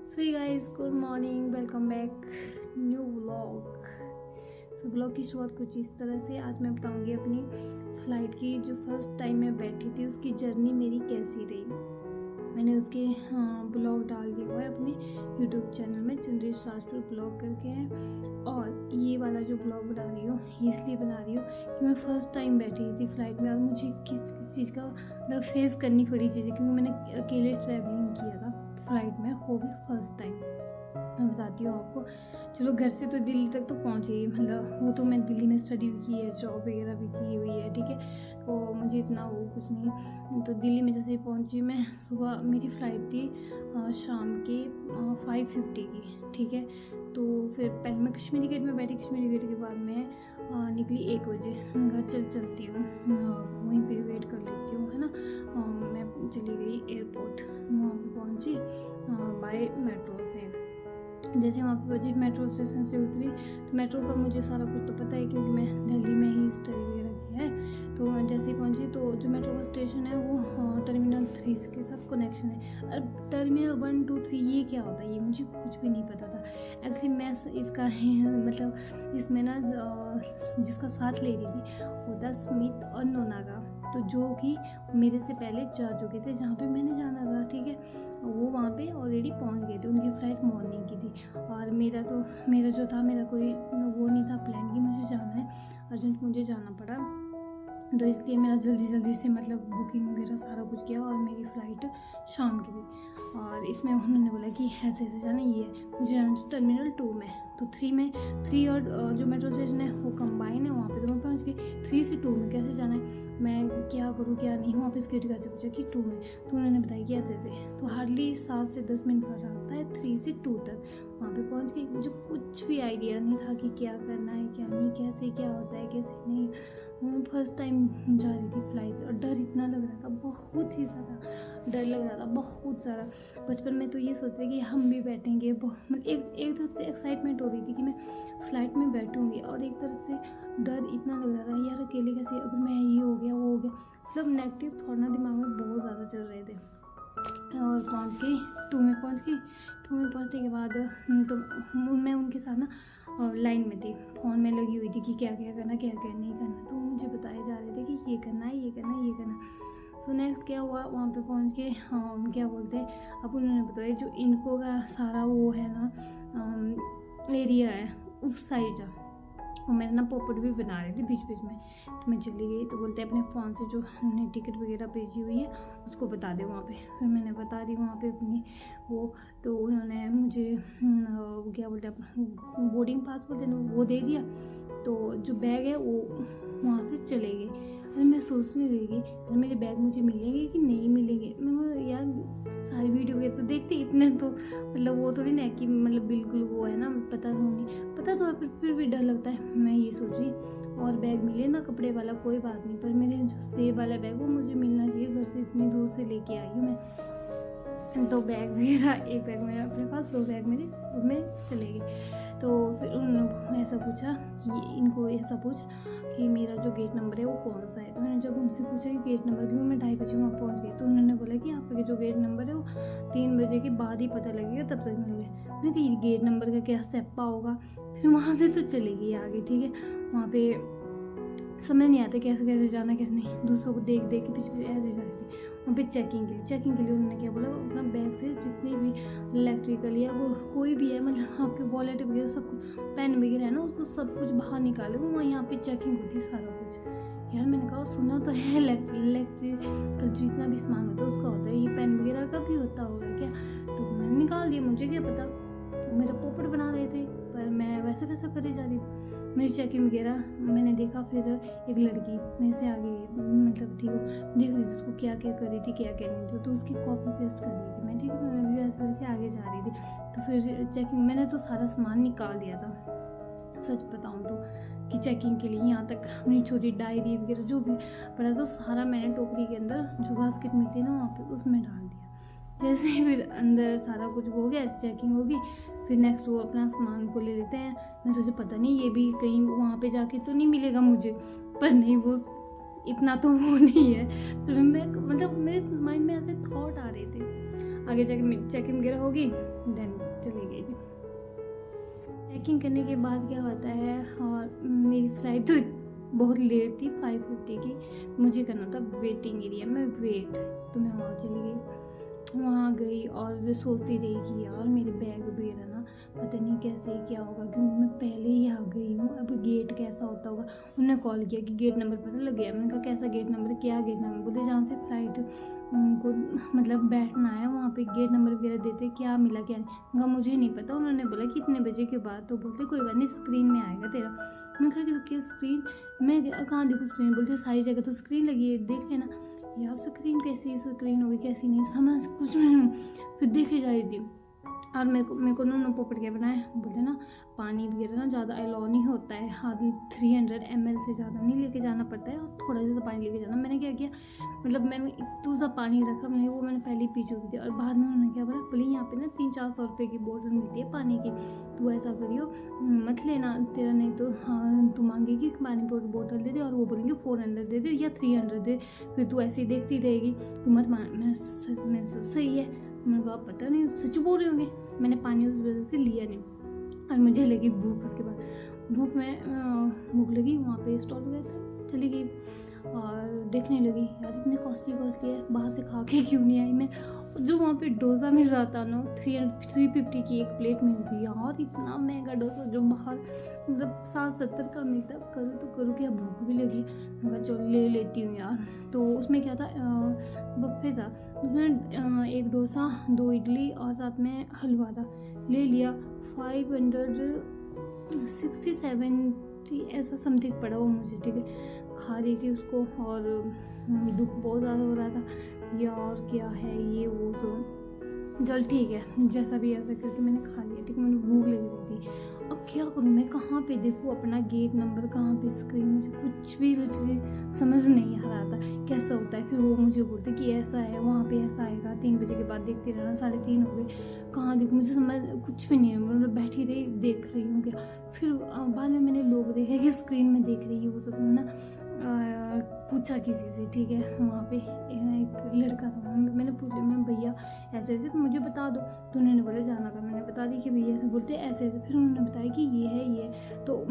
सो hi guys, good morning, welcome back new vlog. So vlog की शुरुआत कुछ इस तरह से आज मैं बताऊंगी अपनी फ़्लाइट की जो फर्स्ट टाइम मैं बैठी थी उसकी जर्नी मेरी कैसी रही। मैंने उसके ब्लॉग डाल दिया हुआ है अपने यूट्यूब चैनल में, चंद्रेश राजपूत ब्लॉग करके है। और ये वाला जो ब्लॉग बना रही हूँ ये इसलिए बना रही हूँ कि मैं फ़र्स्ट टाइम बैठी थी फ़्लाइट में और मुझे किस चीज़ का मतलब फेस करनी पड़ी चीज़ें, क्योंकि मैंने अकेले ट्रैवलिंग किया था फ़्लाइट में, वो भी फर्स्ट टाइम। मैं बताती हूँ आपको। चलो, घर से तो दिल्ली तक तो पहुँचे ही, मतलब वो तो मैं दिल्ली में स्टडी भी की है, जॉब वगैरह भी की हुई है, ठीक है, तो मुझे इतना वो कुछ नहीं। तो दिल्ली में जैसे ही पहुँची मैं, सुबह मेरी फ़्लाइट थी शाम के 5:50 की, ठीक है। तो फिर पहले मैं कश्मीरी गेट में बैठी, कश्मीरी गेट के बाद मैं निकली 1 बजे। घर चलती हूँ, वहीं पे वेट कर लेती हूँ, है ना। मैं चली गई एयरपोर्ट, वहाँ पे पहुँची बाय मेट्रो से। जैसे वहाँ पे बजे मेट्रो स्टेशन से उतरी तो मेट्रो का मुझे सारा कुछ तो पता है, क्योंकि मैं दिल्ली में ही स्टडी वगैरह किया है। तो मैं जैसे ही पहुँची तो जो मेट्रो का स्टेशन है वो टर्मिनल 3 के साथ कनेक्शन है। अब टर्मिनल 1, 2, 3 ये क्या होता है ये मुझे कुछ भी नहीं पता था एक्चुअली। मैं इसका मतलब इसमें ना जिसका साथ ले रही थी वो था स्मिथ और नोनागा, तो जो कि मेरे से पहले जा चुके थे जहाँ पे मैंने जाना था, ठीक है। वो वहाँ पे ऑलरेडी पहुँच गए थे, उनकी फ़्लाइट मॉर्निंग की थी। और मेरा जो था मेरा कोई वो नहीं था प्लान कि मुझे जाना है, अर्जेंट मुझे जाना पड़ा, तो इसलिए मेरा जल्दी से मतलब बुकिंग वगैरह सारा कुछ किया और मेरी फ़्लाइट शाम की थी। और इसमें उन्होंने बोला कि ऐसे जाना, ये मुझे जाना था टर्मिनल 2 में। तो 3 में 3 और जो मेट्रो स्टेशन है वो कंबाइन है, वहाँ पे तो मैं पहुँच गई। 3 से 2 में कैसे जाना है, मैं क्या करूँ क्या नहीं, वहाँ पे सिक्योरिटी गार्ड से पूछा कि 2 में, तो उन्होंने बताया कि ऐसे। तो हार्डली 7 से 10 मिनट का रास्ता है 3 से 2 तक, वहाँ पे पहुँच गई। मुझे कुछ भी आइडिया नहीं था कि क्या करना है क्या नहीं, कैसे क्या होता है कैसे नहीं। मैं फर्स्ट टाइम जा रही थी फ़्लाइट से और डर इतना लग रहा था, बहुत ही ज़्यादा डर लग रहा था, बहुत ज़्यादा। बचपन में तो ये सोचते कि हम भी बैठेंगे, मतलब एक तरफ से एक्साइटमेंट हो रही थी कि मैं फ़्लाइट में बैठूंगी, और एक तरफ से डर इतना लग रहा था यार अकेले कैसे, अगर मैं ये हो गया वो हो गया, मतलब नेगेटिव थॉट ना दिमाग में बहुत ज़्यादा चल रहे थे। और पहुंच गई 2 में, टू में पहुंचने के बाद तो मैं उनके साथ ना लाइन में थी, फ़ोन में लगी हुई थी कि क्या क्या करना क्या क्या नहीं करना, तो मुझे बताए जा रहे थे कि ये करना है ये करना है ये करना। सो नेक्स्ट क्या हुआ, वहाँ पे पहुँच के क्या बोलते हैं, अब उन्होंने बताया जो इनको का सारा वो है ना एरिया है उस साइड जा, और मैंने ना पॉपट भी बना रही थी बीच में, तो मैं चली गई। तो बोलते हैं अपने फ़ोन से जो हमने टिकट वगैरह भेजी हुई है उसको बता दे वहाँ पे। फिर मैंने बता दी वहाँ पे अपनी वो, तो उन्होंने मुझे क्या बोलते हैं बोर्डिंग पास बोलते हैं वो दे दिया। तो जो बैग है वो वहाँ से चले गए। अरे मैं सोचने लगी मेरे बैग मुझे मिलेंगे कि नहीं मिलेंगे। मैं यार सारी वीडियो वगैरह तो देखती, इतने तो मतलब वो थोड़ी ना कि मतलब बिल्कुल वो है ना, पता तो है, फिर भी डर लगता है। मैं ये सोच रही और बैग मिले ना कपड़े वाला कोई बात नहीं, पर मेरे जो सेब वाला बैग वो मुझे मिलना चाहिए, घर से इतनी दूर से लेके आई हूँ मैं। तो बैग वगैरह, एक बैग मेरा अपने पास, 2 बैग मेरे उसमें चले गए। तो फिर उन्होंने ऐसा पूछा कि इनको ऐसा पूछ कि मेरा जो गेट नंबर है वो कौन सा है। तो मैंने जब उनसे पूछा कि गेट नंबर, क्योंकि मैं 2:30 बजे वहाँ पहुँच गई, तो उन्होंने बोला कि आपका जो गेट नंबर है वो 3 बजे के बाद ही पता लगेगा, तब तक मिल गए। मैंने कहा गेट नंबर का क्या सप्पा होगा। फिर वहाँ से तो चली गई आगे, ठीक है। वहाँ पे समझ नहीं आता कैसे जाना कैसे नहीं, दूसरों को देख के पीछे ऐसे जा रही थी। वहाँ पे चेकिंग के लिए उन्होंने क्या बोला, अपना बैग से जितनी भी इलेक्ट्रिकल या कोई भी है, मतलब आपके वॉलेट वगैरह सब कुछ, पेन वगैरह है ना, उसको सब कुछ बाहर निकाले। वो यहाँ पे चेकिंग होती सारा कुछ। यार मैंने कहा सुना तो है इलेक्ट्रिकल जितना भी सामान होता है उसका होता है, ये पेन वगैरह का भी होता होगा क्या। तो मैंने निकाल दिया, मुझे क्या पता, मेरा पोपट बना रहे थे, पर मैं वैसा करे जा रही थी। मेरी चेकिंग वगैरह मैंने देखा, फिर एक लड़की मेरे से आगे मतलब थी, वो देख रही थी उसको क्या क्या कर रही थी क्या क्या नहीं थी, तो उसकी कॉपी पेस्ट कर रही थी मैं, ठीक है। मैं भी वैसे आगे जा रही थी। तो फिर चेकिंग, मैंने तो सारा सामान निकाल दिया था सच बताऊँ तो, कि चेकिंग के लिए यहाँ तक अपनी छोटी डायरी वगैरह जो भी पड़ा था सारा मैंने टोकरी के अंदर जो बास्केट मिलती है ना वहाँ पे उसमें डाल दिया। जैसे ही फिर अंदर सारा कुछ हो गया, चेकिंग होगी, फिर नेक्स्ट वो अपना सामान को ले लेते हैं। मैं सोचा पता नहीं ये भी कहीं वहाँ पे जाके तो नहीं मिलेगा मुझे, पर नहीं, वो इतना तो वो नहीं है। फिर मैं मतलब मेरे माइंड में ऐसे थॉट आ रहे थे। आगे जाके चेकिंग वगैरह होगी, देन चली गई जी। चेकिंग करने के बाद क्या होता है, और मेरी फ़्लाइट तो बहुत लेट थी, 5:50 की। मुझे करना था वेटिंग एरिया में वेट, तो मैं वहाँ चली गई। वहाँ गई और जो सोचती रही कि यार मेरे बैग वगैरह ना पता नहीं कैसे क्या होगा, क्योंकि मैं पहले ही आ गई हूँ। अब गेट कैसा होता होगा। उन्होंने कॉल किया कि गेट नंबर पता लग गया। मैंने कहा कैसा गेट नंबर, क्या गेट नंबर? बोलते जहाँ से फ़्लाइट को मतलब बैठना है वहाँ पे गेट नंबर वगैरह देते, क्या मिला क्या नहीं। कहा मुझे नहीं पता। उन्होंने बोला कि इतने बजे के बाद, तो बोलते कोई बात नहीं स्क्रीन में आएगा तेरा। मैं कहा कि क्या स्क्रीन, मैं कहाँ देखूँ स्क्रीन? बोलते सारी जगह तो स्क्रीन लगी है, देख लेना। यार स्क्रीन कैसी स्क्रीन होगी, कैसी नहीं समझ कुछ नहीं। फिर देखे जा रही थी, और मेरे को ना पोपट क्या बनाया, बोलते ना पानी वगैरह ना ज़्यादा अलाउ नहीं होता है, हाथ 300 ml से ज़्यादा नहीं लेके जाना पड़ता है, और थोड़ा सा पानी लेके जाना। मैंने क्या किया, मतलब मैंने इतना सा पानी रखा, मैंने पहले ही पी चुकी थी। और बाद में उन्होंने क्या बोला, बोले यहाँ पे ना 300-400 रुपये की बोतल मिलती है पानी की, तू ऐसा करियो मत लेना, तेरा नहीं तो हाँ तू मांगेगी कि पानी बोतल दे दे, और वो बोलेंगे 400 दे दे या 300 दे, फिर तू ऐसे ही देखती रहेगी, तू मत मान। मैं सही है। मैंने कहा पता नहीं सच बोल रहे होंगे। मैंने पानी उस वजह से लिया नहीं, और मुझे लगी भूख। उसके बाद भूख लगी, वहाँ पे स्टॉल गया था, चली गई और देखने लगी यार इतने कॉस्टली है, बाहर से खा के क्यों नहीं आई मैं। जो वहाँ पे डोसा मिल रहा था ना, 350 की एक प्लेट मिल रही यार, इतना महंगा डोसा जो बाहर मतलब 60-70 का मिलता। करूँ तो करूँ क्या, भूख भी लगी। मैं चलो ले लेती हूँ यार। तो उसमें क्या था, बफे था, उसमें एक डोसा, 2 इडली और साथ में हलवा था। ले लिया, 560-70 ऐसा समथिंग पड़ा वो मुझे, ठीक है। खा रही थी उसको, और दुख बहुत ज़्यादा हो रहा था यार, क्या है ये वो सब। चल ठीक है, जैसा भी ऐसा करके मैंने खा लिया, ठीक है। मैंने भूख लग रही थी, अब क्या करूँ मैं, कहाँ पे देखूँ अपना गेट नंबर, कहाँ पे स्क्रीन, मुझे कुछ भी लिटरली समझ नहीं आ रहा था कैसा होता है। फिर वो मुझे बोलते कि ऐसा है, वहाँ पे ऐसा आएगा, 3 बजे के बाद देखते रहना, 3:30 हो गए, कहाँ देखूँ, मुझे समझ कुछ भी नहीं है। मतलब बैठी रही, देख रही हूँ क्या। फिर बाद में मैंने लोग देखे कि स्क्रीन में देख रही है वो सब ना। पूछा किसी से, ठीक है, वहाँ पे एक लड़का था, मैंने पूछा मैं भैया ऐसे ऐसे, तो मुझे बता दो। तो उन्होंने बोला जाना था, मैंने बता दी कि भैया ऐसे बोलते ऐसे ऐसे। फिर उन्होंने बताया कि ये है ये। तो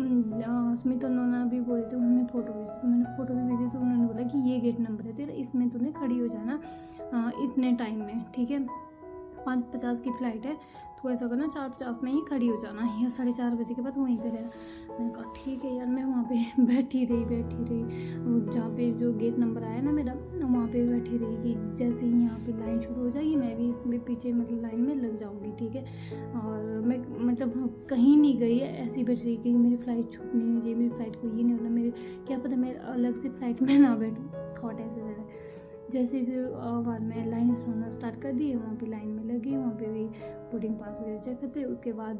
स्मित और नोना भी बोले थे, उन्होंने फ़ोटो भेजी, तो मैंने फ़ोटो भी भेजी। तो उन्होंने बोला कि ये गेट नंबर है तेरा, इसमें तूने खड़ी हो जाना इतने टाइम में, ठीक है। 5:50 की फ़्लाइट है, तो ऐसा करना 4:50 में ही खड़ी हो जाना, या 4:30 बजे के बाद वहीं पे रहना। मैंने कहा ठीक है यार। मैं वहाँ पे बैठी रही, जहाँ पे जो गेट नंबर आया ना मेरा, वहाँ पे बैठी रही कि जैसे ही यहाँ पे लाइन शुरू हो जाएगी मैं भी इसमें पीछे मतलब लाइन में लग जाऊँगी, ठीक है। और मैं मतलब कहीं नहीं गई, ऐसी बैठ रही कि मेरी फ़्लाइट छूटनी नहीं चाहिए, मेरी फ़्लाइट को ये नहीं होना, मेरे क्या पता मैं अलग से फ़्लाइट में ना बैठूँ, थॉट ऐसे ज़रा। जैसे फिर बाद में लाइन होना स्टार्ट कर दिए, वहाँ पे लाइन में लगी, वहाँ पे भी बोर्डिंग पास वगैरह चेक करते, उसके बाद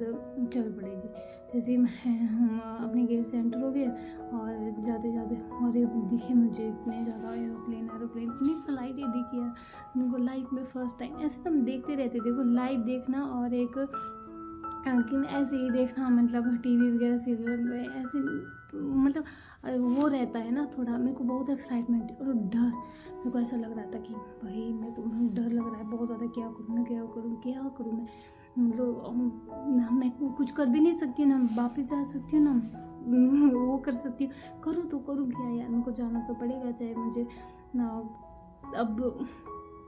चल पड़े जी। जैसे हम अपने गेट से एंटर हो गए, और जाते जाते और दिखे मुझे इतने ज़्यादा एरोप्लेन इतनी फ़्लाइटें दिखी यार मेरे को लाइफ में फ़र्स्ट टाइम। ऐसे तो हम देखते रहते, देखो लाइव देखना और एक ऐसे ही देखना, मतलब टीवी वगैरह सीरियल में ऐसे मतलब वो रहता है ना थोड़ा। मेरे को बहुत एक्साइटमेंट और डर, मेरे को ऐसा लग रहा था कि भाई मेरे को डर लग रहा है बहुत ज़्यादा, क्या करूँ मैं। मतलब मैं कुछ कर भी नहीं सकती, ना वापस जा सकती हूँ, ना मैं वो कर सकती हूँ। करूँ क्या यार, मेरे को जाना तो पड़ेगा, चाहे मुझे ना अब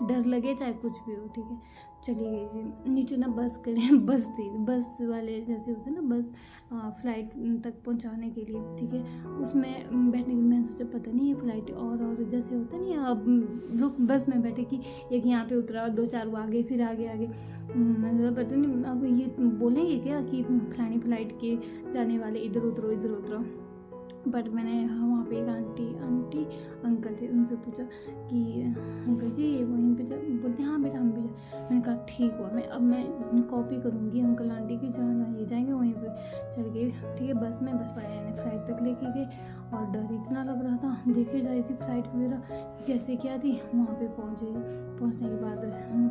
डर लगे चाहे कुछ भी हो, ठीक है। चली गई जी। नीचे ना बस बस वाले जैसे होते हैं ना, बस फ़्लाइट तक पहुंचाने के लिए, ठीक है। उसमें बैठने के लिए मैंने सोचा पता नहीं ये फ़्लाइट और जैसे होता नहीं, अब लोग बस में बैठे कि एक यहाँ पे उतरा, 2-4 वो आगे, फिर आगे मतलब पता नहीं अब ये बोलेंगे क्या कि फलानी फ़्लाइट के जाने वाले इधर उतरो। बट मैंने वहाँ पे एक आंटी अंकल थे, उनसे पूछा कि अंकल जी ये वहीं पे बोलते हाँ बेटा हम भी जाए। मैंने कहा ठीक हुआ, मैं कॉपी करूँगी अंकल आंटी की, जहाँ ये जाएंगे वहीं पे चढ़ गए, ठीक है। बस वाले ने फ़्लाइट तक लेके गए, और डर इतना लग रहा था, देखे जा रही थी फ़्लाइट वगैरह कैसे क्या थी। वहाँ पे पहुँचने के बाद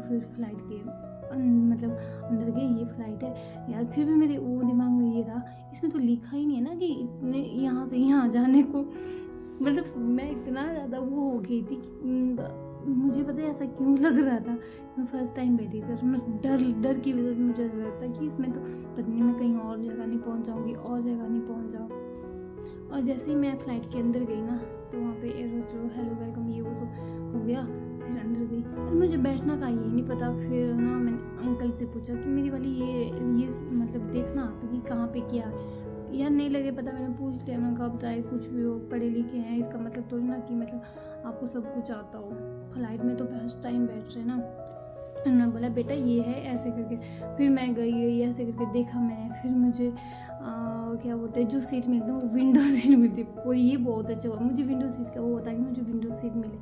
फिर फ़्लाइट के मतलब अंदर गए, ये फ़्लाइट है यार। फिर भी मेरे वो दिमाग में ये रहा, इसमें तो लिखा ही नहीं है ना कि इतने यहाँ से यहाँ जाने को। मतलब मैं इतना ज़्यादा वो हो गई थी कि मुझे पता है ऐसा क्यों लग रहा था, मैं फर्स्ट टाइम बैठी थी और मैं डर की वजह से मुझे ऐसा लगता कि इसमें तो पता नहीं मैं कहीं और जगह नहीं पहुंच जाऊँगी, और जगह नहीं पहुंच जाऊँ। और जैसे ही मैं फ़्लाइट के अंदर गई ना, तो वहाँ पे एयर होस्टेस हेलो वेलकम ये वो सब हो गया, फिर अंदर गई और मुझे बैठना का ये नहीं पता। फिर ना मैंने अंकल से पूछा कि मेरी वाली ये मतलब देखना आप कि कहाँ पे क्या यार, नहीं लगे पता, मैंने पूछ लिया। मैंने कहा बताए कुछ भी हो, पढ़े लिखे हैं, इसका मतलब थोड़ी ना कि मतलब आपको सब कुछ आता हो, फ्लाइट में तो फर्स्ट टाइम बैठ रहे ना। उन्होंने बोला बेटा ये है ऐसे करके। फिर मैं गई ऐसे करके देखा मैंने, फिर मुझे क्या बोलते हैं जो सीट मिलती है वो विंडो सीट मिलती है, वो ये बहुत अच्छा हुआ मुझे विंडो सीट का वो होता है कि मुझे विंडो सीट मिले।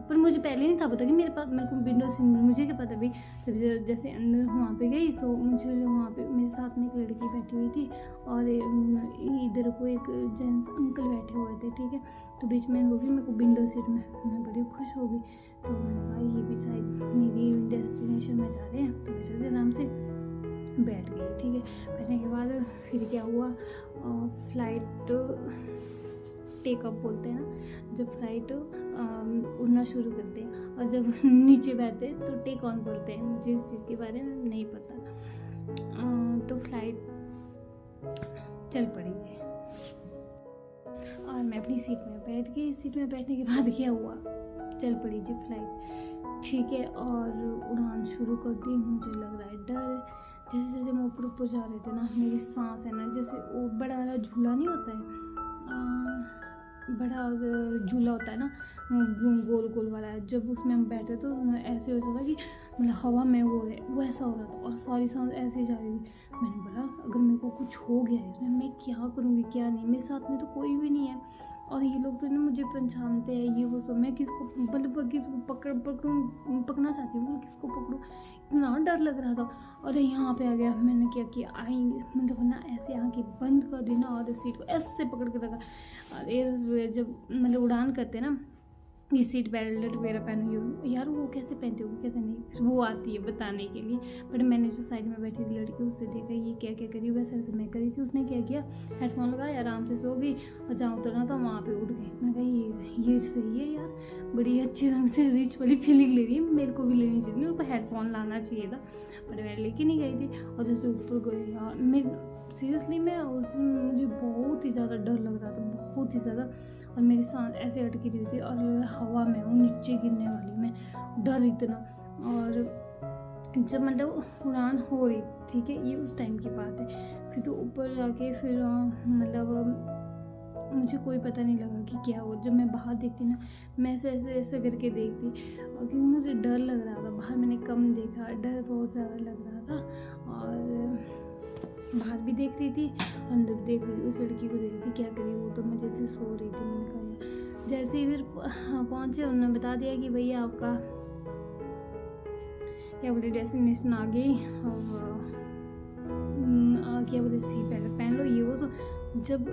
पर मुझे पहले नहीं था पता कि मेरे को विंडो सीट मिले, मुझे क्या पता भाई। जब जैसे अंदर वहाँ पे गई तो मुझे वहाँ पे मेरे साथ में एक लड़की बैठी हुई थी और इधर को एक जेंट्स अंकल बैठे हुए थे, ठीक है। तो बीच में वो भी मेरे को विंडो सीट में, मैं बड़ी खुश हो गई। तो मैंने कहा ये भी शायद मेरी डेस्टिनेशन में जा रहे हैं, तो मैं चलिए आराम से बैठ गई, ठीक है। बैठने के बाद फिर क्या हुआ, फ्लाइट टेकअप बोलते हैं ना, जब फ्लाइट उड़ना शुरू करते हैं और जब नीचे बैठते हैं तो टेक ऑन बोलते हैं। मुझे इस चीज़ के बारे में नहीं पता। तो फ्लाइट चल पड़ी और मैं अपनी सीट में बैठ गई। सीट में बैठने के बाद क्या हुआ, चल पड़ी जी फ्लाइट, ठीक है। और उड़ान शुरू कर दी। मुझे लग रहा है डर, जैसे जैसे हम ऊपर जा रहे थे ना, मेरी सांस है ना, जैसे वो बड़ा वाला झूला नहीं होता है, बड़ा झूला होता है ना गोल गोल वाला, जब उसमें हम बैठे तो ऐसे होता था कि मतलब हवा में वो रहे, वो ऐसा हो रहा था और सारी सांस ऐसे ही जा रही थी। मैंने बोला अगर मेरे को कुछ हो गया इसमें मैं क्या करूँगी क्या नहीं, मेरे साथ में तो कोई भी नहीं है और ये लोग तो ना मुझे पहचानते हैं ये वो सब, मैं किसको मतलब किसको पकड़ना चाहती हूँ, किसको पकड़ूँ, इतना डर लग रहा था। और यहाँ पे आ गया, मैंने क्या किया, आएंगे मतलब ना ऐसे आंखें बंद कर दी ना और सीट को ऐसे पकड़ के रखा। और जब मतलब उड़ान करते ना, ये सीट बेल्ट वगैरह पहनी हो यार, वो कैसे पहनते हो कैसे नहीं, फिर वो आती है बताने के लिए। बट मैंने जो साइड में बैठी थी लड़की, उससे देखा ये क्या क्या करी, वैसे वैसे मैं करी थी। उसने क्या किया, हेडफोन लगाया, आराम से सो गई और जहाँ उतरना था वहाँ पे उठ गई। मैंने कहा ये सही है यार, बड़ी अच्छी ढंग से रिच वाली फीलिंग ले रही है, मेरे को भी लेनी चाहिए, मेरे को हेडफोन लाना चाहिए था, बट मैं लेके नहीं गई थी। और जैसे ऊपर गई यार, मैं सीरियसली मैं उस दिन मुझे बहुत ही ज़्यादा डर लग रहा था, बहुत ही ज़्यादा। और मेरी सांस ऐसे अटकी रही थी और हवा में हूँ नीचे गिरने वाली, मैं डर इतना। और जब मतलब उड़ान हो रही, ठीक है, ये उस टाइम की बात है। फिर तो ऊपर जाके फिर मतलब मुझे कोई पता नहीं लगा कि क्या हो। जब मैं बाहर देखती ना, मैं ऐसे ऐसे ऐसे करके देखती, और क्योंकि मुझे डर लग रहा था, बाहर मैंने कम देखा, डर बहुत ज़्यादा लग रहा था। और बाहर भी देख रही थी, अंदर भी देख रही थी, उस लड़की को देख रही थी क्या करी, वो तो मैं जैसे सो रही थी। मैंने कहा यार, जैसे ही फिर पहुँचे उन्होंने बता दिया कि भैया आपका क्या बोलते डेस्टिनेशन आ गई, और क्या बोलते सीट बेल्ट पहन लो ये वो सब। जब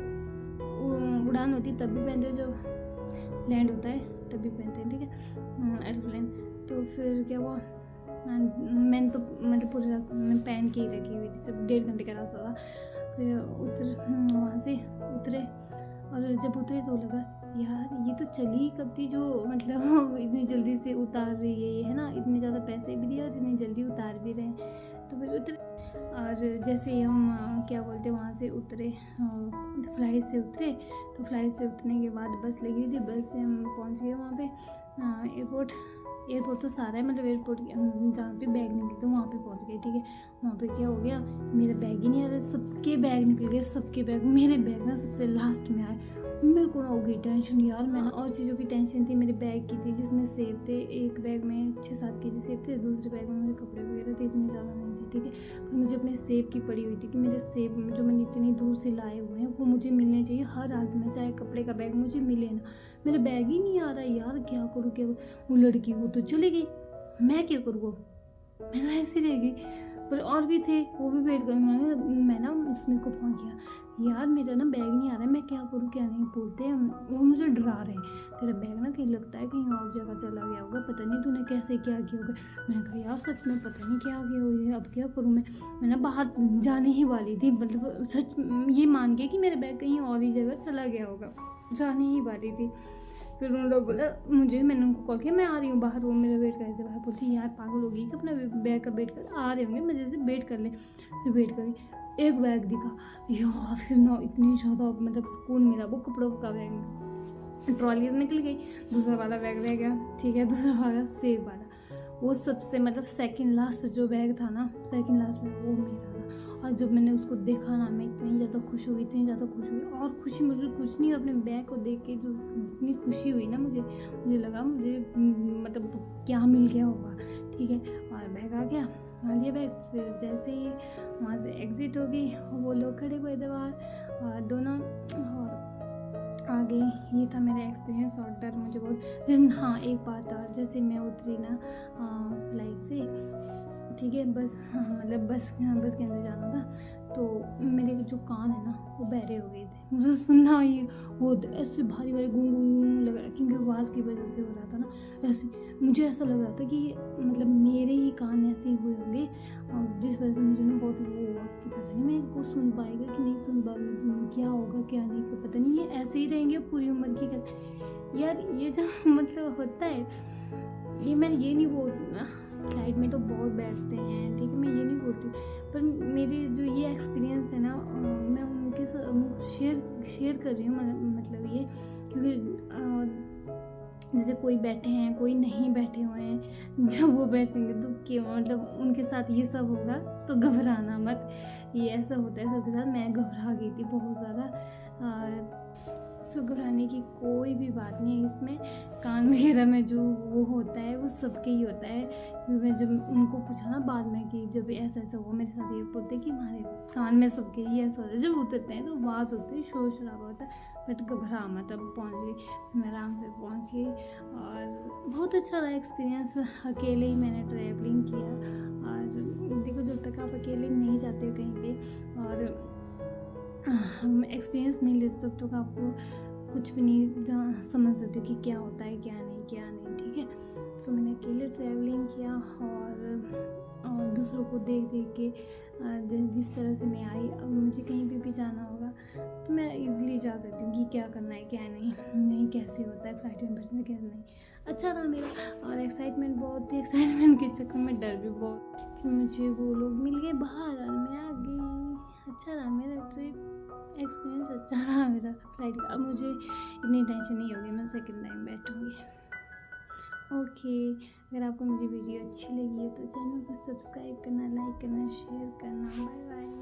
उड़ान होती तब भी पहनते, जब लैंड होता है तब भी पहनते हैं, ठीक है, एरोप्लेन। तो फिर क्या हुआ, मैंने तो मतलब पूरे रास्ते में पहन के ही रखी हुई थी, जब 1.5 घंटे का रास्ता था। फिर वहाँ से उतरे, और जब उतरे तो लगा यार ये तो चली कब थी, जो मतलब इतनी जल्दी से उतार रही है ये, है ना, इतने ज़्यादा पैसे भी दिए और इतनी जल्दी उतार भी रहे हैं। तो फिर उतरे, और जैसे ही हम क्या बोलते हैं वहाँ से उतरे, फ्लाइट से उतरे, तो फ्लाइट से उतरने के बाद बस लगी हुई थी, बस से हम पहुँच गए वहाँ पे एयरपोर्ट तो सारा है, मतलब एयरपोर्ट जहाँ पे बैग निकले तो वहाँ पे पहुँच गए, ठीक है। वहाँ पे क्या हो गया, मेरा बैग ही नहीं आ रहा, सबके बैग निकल गए, सबके बैग, मेरे बैग ना सबसे लास्ट में आए। मेरे को ना हो गई टेंशन यार, मैं ना और चीज़ों की टेंशन थी, मेरे बैग की थी जिसमें सेब थे, एक बैग में 6-7 केजी सेब थे, दूसरे बैग में मेरे कपड़े वगैरह थे, इतने ज़्यादा नहीं थे, ठीक है। पर मुझे अपने सेब की पड़ी हुई थी कि मेरे सेब जो मैंने इतनी दूर से लाए हुए हैं वो मुझे मिलने चाहिए हर हालत में, चाहे कपड़े का बैग मुझे मिले ना। मेरा बैग ही नहीं आ रहा यार, क्या करूँ क्या। वो लड़की वो तो चली गई, मैं क्या करूँ, मैं ना ऐसे रह गई। पर और भी थे, वो भी वेट कर, मैं ना उसमें को फोन किया, यार मेरा ना बैग नहीं आ रहा है, मैं क्या करूँ क्या नहीं। बोलते हैं वो मुझे डरा रहे हैं, तेरा बैग ना कहीं लगता है कहीं और जगह चला गया होगा, पता नहीं तूने कैसे क्या किया होगा। मैंने कहा यार सच में पता नहीं क्या गया हो ये, अब क्या करूँ मैं ना बाहर जाने ही वाली थी, मतलब सच ये मान के कि मेरा बैग कहीं और ही जगह चला गया होगा, जाने ही वाली थी। फिर उन लोग बोला मुझे, मैंने उनको कॉल किया, मैं आ रही हूँ बाहर, वो मेरा वेट कर रहे थे बाहर। बोलती यार पागल होगी कि अपना बैग का वेट कर, आ रहे होंगे मजे से, वेट कर ले। फिर वेट करी, एक बैग दिखा यार, फिर ना इतनी ज़्यादा मतलब सुकून मिला। वो कपड़ों का बैग में ट्रॉली निकल गई, दूसरा वाला बैग रह गया, ठीक है, दूसरा वाला सेब वाला, वो सबसे मतलब सेकंड लास्ट जो बैग था ना, सेकंड लास्ट में वो मेरा था। और जब मैंने उसको देखा ना, मैं इतनी ज़्यादा खुश हो गई, इतनी ज़्यादा खुश हुई। और खुशी मुझे कुछ नहीं, अपने बैग को देख के जो जितनी खुशी हुई ना मुझे लगा मुझे मतलब क्या मिल गया होगा, ठीक है। और बैग आ गया, आ लिया बैग। फिर जैसे ही वहाँ से एग्ज़िट हो गई, वो लोग खड़े हुए थे बाहर और दोनों, और आगे ये था मेरा एक्सपीरियंस। और डर मुझे बहुत, हाँ एक बात और, जैसे मैं उतरी ना फ्लाइट से, ठीक है, बस हाँ मतलब बस के अंदर जाना था, तो मेरे जो कान है ना वो बहरे हो गए थे। मुझे सुनना ही वो ऐसे भारी भारी गूं गूं गूं लग रहा, क्योंकि आवाज़ की वजह से हो रहा था ना ऐसे। मुझे ऐसा लग रहा था कि मतलब मेरे ही कान ऐसे ही हुए होंगे, जिस वजह से मुझे ना बहुत वो हुआ कि पता नहीं मैं इनको सुन पाएगा कि नहीं सुन पाएगा, क्या होगा क्या नहीं, पता नहीं ये ऐसे ही रहेंगे पूरी उम्र की कर। यार ये जो मतलब होता है, ये मैं ये नहीं बोल, फ्लाइट में तो बहुत बैठते हैं, ठीक है, मैं ये नहीं बोलती, पर मेरे जो ये एक्सपीरियंस है ना, मैं उनके साथ शेयर कर रही हूँ, मतलब ये, क्योंकि जैसे कोई बैठे हैं कोई नहीं बैठे हुए हैं, जब वो बैठेंगे तो क्यों मतलब उनके साथ ये सब होगा, तो घबराना मत, ये ऐसा होता है सबके साथ। मैं घबरा गई थी बहुत ज़्यादा। सो घबराने की कोई भी बात नहीं है इसमें। कान वगैरह में जो वो होता है वो सबके ही होता है, क्योंकि मैं जब उनको पूछा ना बाद में कि जब ऐसा ऐसा हुआ मेरे साथ, ये बोलते कि हमारे कान में सबके ही ऐसा होता है, जब उतरते हैं तो आवाज़ होती है, शोर शराबा होता है, बट घबरा मत। अब पहुँच गई मैं, आराम से पहुँच गई और बहुत अच्छा रहा एक्सपीरियंस। अकेले ही मैंने ट्रैवलिंग किया, और देखो जब तक आप अकेले नहीं जाते कहीं पे और हम एक्सपीरियंस नहीं लेते तब तक आपको कुछ भी नहीं समझ सकते कि क्या होता है क्या नहीं, ठीक है। सो मैंने अकेले ट्रैवलिंग किया, और दूसरों को देख के जिस तरह से मैं आई, अब मुझे कहीं भी जाना होगा तो मैं इजीली जा सकती हूँ कि क्या करना है क्या नहीं कैसे होता है फ्लाइट में बैठना क्या नहीं। अच्छा रहा मेरा, और एक्साइटमेंट बहुत थी, एक्साइटमेंट के चक्कर में डर भी बहुत। फिर मुझे वो लोग मिल गए बाहर और मैं आ गई। अच्छा रहा मेरा ट्रिप, एक्सपीरियंस अच्छा रहा मेरा फ्लाइट का। अब मुझे इतनी टेंशन नहीं होगी, मैं सेकंड टाइम बैठूँगी। ओके, अगर आपको मेरी वीडियो अच्छी लगी है तो चैनल को सब्सक्राइब करना, लाइक करना, शेयर करना। Bye bye.